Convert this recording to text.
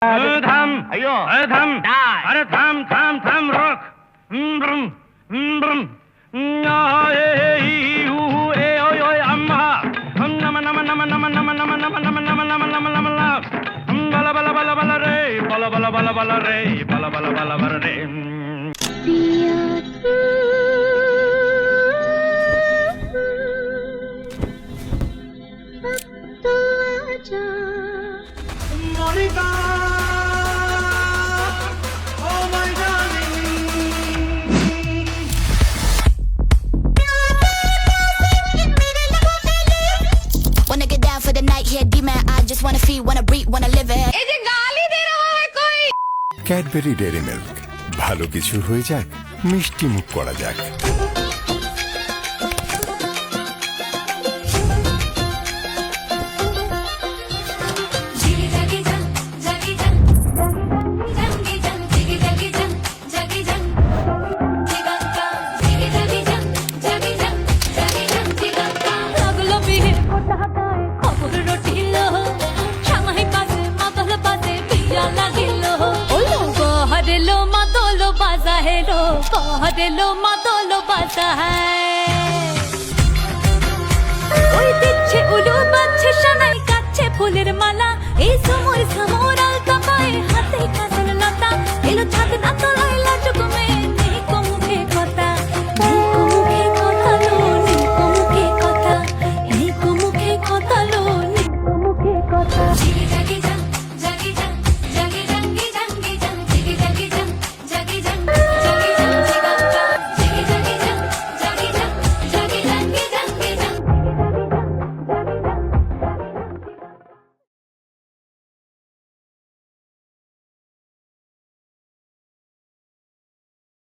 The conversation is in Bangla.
থাম अयो থাম die. আরে থাম থাম থাম রক ব্রুম ব্রুম আম্মা নম নম নম নম নম নম নম নম নম নম নম নম বলা বলা বলা বলা রে বলা বলা বলা বলা রে বলা বলা বলা বলা রে Wanna get down for the night here, D-man. I just wanna feel, wanna breathe, wanna live it. Cadbury dairy milk, ভালো কিছু হয়ে যাক, মিষ্টি মুখ করা যাক। হেলো মাদলো বাজা ওই দিচ্ছে উলু বাজছে সানাই কাচ্ছে ফুলের মালা এই সময় সমর আলতা পায়ে হাতে কাজল লতা এলো ছাদ না